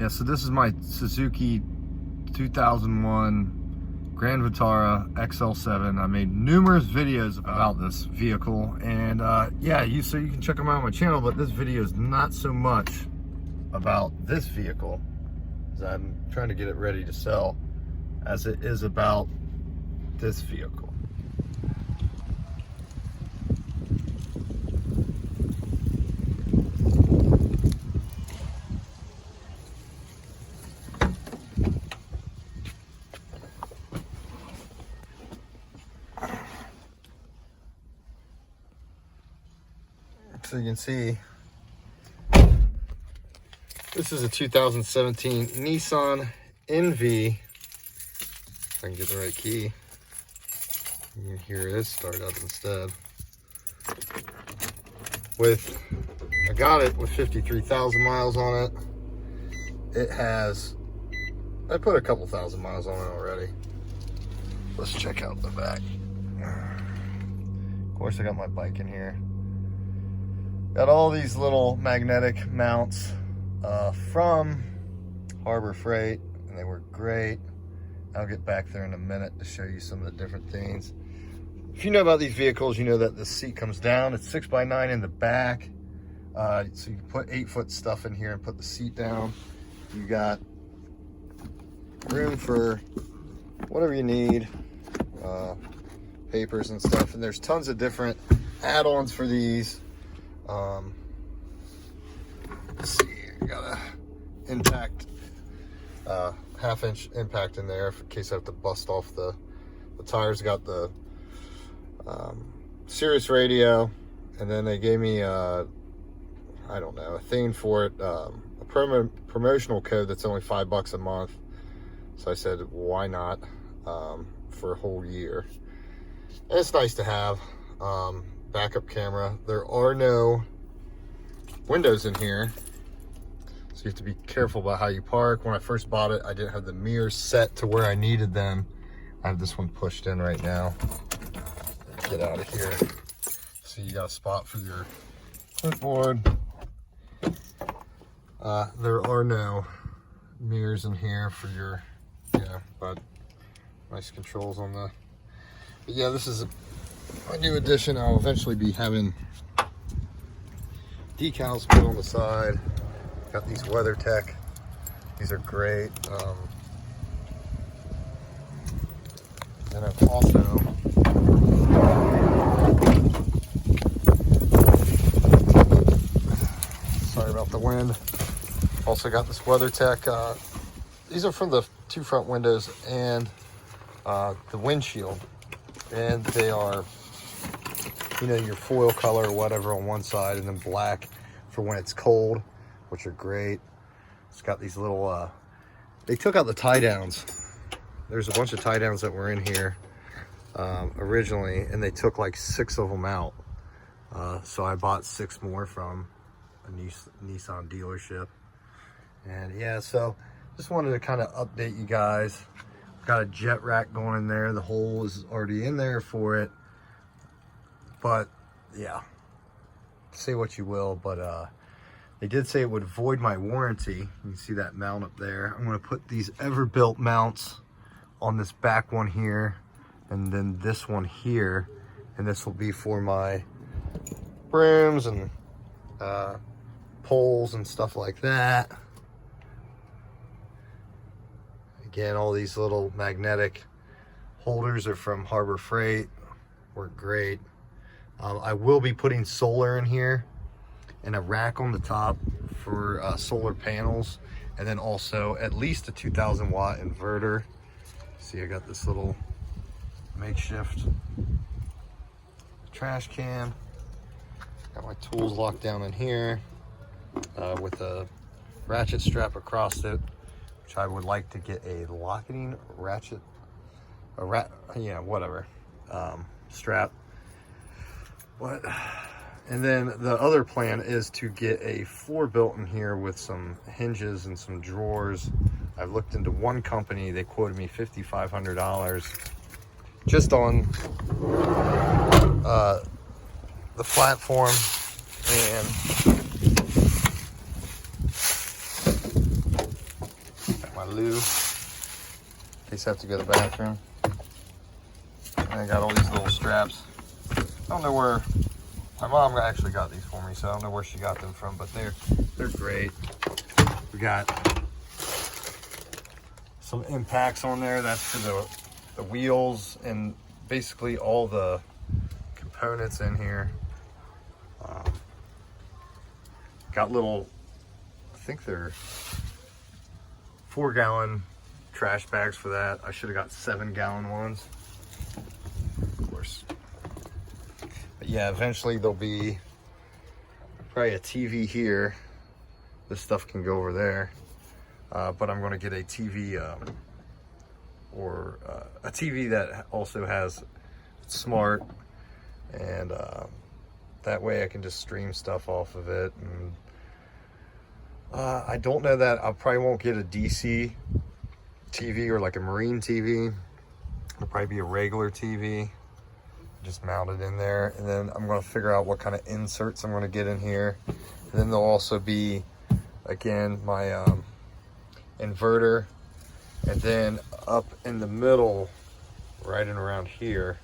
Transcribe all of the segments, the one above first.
Yeah, so this is my Suzuki 2001 Grand Vitara XL7. I made numerous videos about this vehicle, and yeah, so you can check them out on my channel, but this video is not so much about this vehicle, as I'm trying to get it ready to sell, as it is about this vehicle. So you can see, this is a 2017 Nissan NV. If I can get the right key. You can hear it start up instead. I got it with 53,000 miles on it. It has, I put a couple thousand miles on it already. Let's check out the back. Of course, I got my bike in here. Got all these little magnetic mounts from Harbor Freight, and they work great. I'll get back there in a minute to show you some of the different things. If you know about these vehicles, you know that the seat comes down. It's 6x9 in the back. So you can put 8-foot stuff in here and put the seat down. You got room for whatever you need, papers and stuff. And there's tons of different add-ons for these. Let's see, I got a impact, half-inch impact in there in case I have to bust off the tires. Got the Sirius radio, and then they gave me I don't know, a thing for it, a promotional code that's only $5 a month. So I said, why not, for a whole year. And it's nice to have. Backup camera. There are no windows in here, so you have to be careful about how you park. When I first bought it, I didn't have the mirrors set to where I needed them. I have this one pushed in right now. Get out of here. So you got a spot for your clipboard. There are no mirrors in here for your, but nice controls on the, but yeah, this is my new addition. I'll eventually be having decals put on the side. Got these WeatherTech. These are great. And I've also sorry about the wind. Also got this WeatherTech. These are from the two front windows and the windshield. And they are, your foil color or whatever on one side, and then black for when it's cold, which are great. It's got these little, they took out the tie downs. There's a bunch of tie downs that were in here originally, and they took like 6 of them out. So I bought 6 more from a Nissan dealership. And yeah, so just wanted to kind of update you guys. Got a jet rack going in there. The hole is already in there for it. But yeah, say what you will, but they did say it would void my warranty. You can see that mount up there. I'm going to put these Everbuilt mounts on this back one here, and then this one here, and this will be for my brooms and poles and stuff like that. Again, all these little magnetic holders are from Harbor Freight. Work great. I will be putting solar in here and a rack on the top for solar panels, and then also at least a 2,000 watt inverter. See, I got this little makeshift trash can. Got my tools locked down in here with a ratchet strap across it, which I would like to get a locking ratchet, strap. And then the other plan is to get a floor built in here with some hinges and some drawers. I've looked into one company. They quoted me $5,500 just on the platform, and blue in case I have to go to the bathroom. And I got all these little straps. I don't know where, my mom actually got these for me, so I don't know where she got them from, but they're great. We got some impacts on there. That's for the wheels and basically all the components in here. Got little, I think they're 4-gallon trash bags for that. I should have got 7-gallon ones, of course. But yeah, eventually there'll be probably a TV here. This stuff can go over there. But I'm gonna get a TV a TV that also has smart, and that way I can just stream stuff off of it. And I don't know that I probably won't get a DC TV or like a marine TV. It'll probably be a regular TV, just mounted in there. And then I'm gonna figure out what kind of inserts I'm gonna get in here. And then there'll also be, again, my inverter, and then up in the middle, right in around here,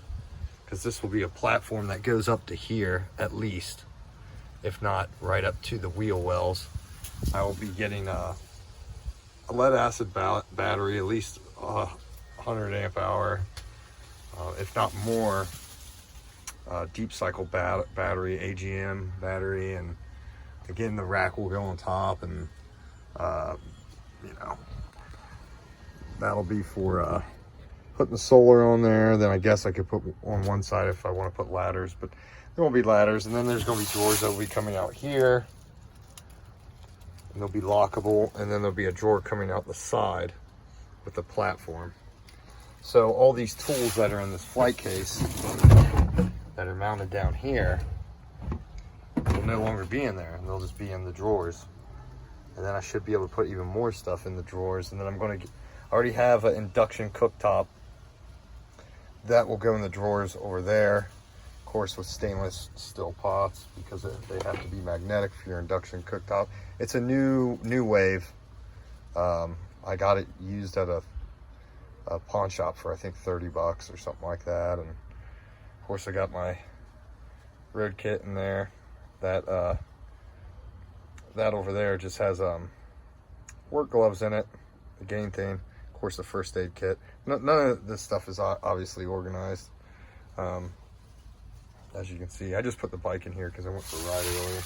because this will be a platform that goes up to here at least, if not right up to the wheel wells. I will be getting a lead acid battery, at least 100 amp hour, if not more, deep cycle battery, AGM battery, and again the rack will go on top, and you know, that'll be for putting the solar on there. Then I guess I could put on one side if I want to put ladders, but there won't be ladders. And then there's going to be drawers that will be coming out here, and they'll be lockable, and then there'll be a drawer coming out the side with the platform. So all these tools that are in this flight case that are mounted down here will no longer be in there, and they'll just be in the drawers. And then I should be able to put even more stuff in the drawers. And then I'm going to I already have an induction cooktop that will go in the drawers over there, of course, with stainless steel pots, because they have to be magnetic for your induction cooktop. It's a new wave. I got it used at a pawn shop for I think 30 bucks or something like that. And of course I got my road kit in there. That over there just has work gloves in it, the gain thing, of course the first aid kit. None of this stuff is obviously organized. As you can see, I just put the bike in here because I went for a ride earlier.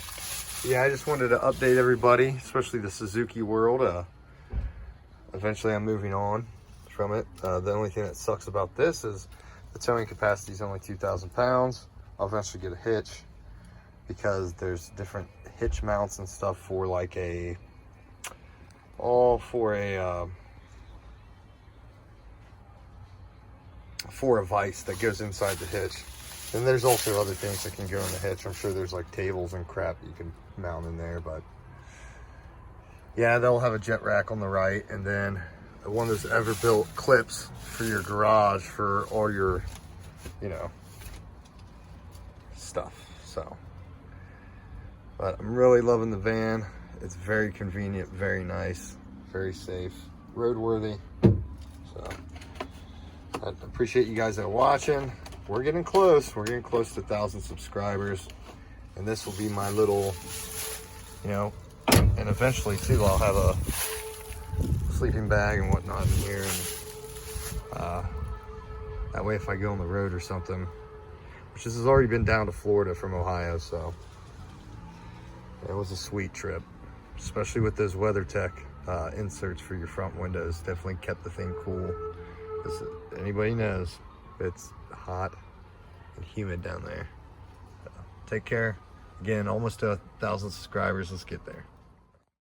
Yeah, I just wanted to update everybody, especially the Suzuki world. Eventually I'm moving on from it. The only thing that sucks about this is the towing capacity is only 2,000 pounds. I'll eventually get a hitch, because there's different hitch mounts and stuff for like for a vise that goes inside the hitch. And there's also other things that can go in the hitch. I'm sure there's like tables and crap that you can mount in there, but yeah, they'll have a jet rack on the right, and then one of those Everbuilt clips for your garage for all your, you know, stuff. So, but I'm really loving the van. It's very convenient, very nice, very safe, roadworthy. So I appreciate you guys that are watching. We're getting close. We're getting close to 1,000 subscribers, and this will be my little, you know, and eventually too I'll have a sleeping bag and whatnot in here, and that way if I go on the road or something, which this has already been down to Florida from Ohio, so it was a sweet trip, especially with those WeatherTech inserts for your front windows. Definitely kept the thing cool, because anybody knows it's hot and humid down there. So, take care. Again, almost to 1,000 subscribers. Let's get there.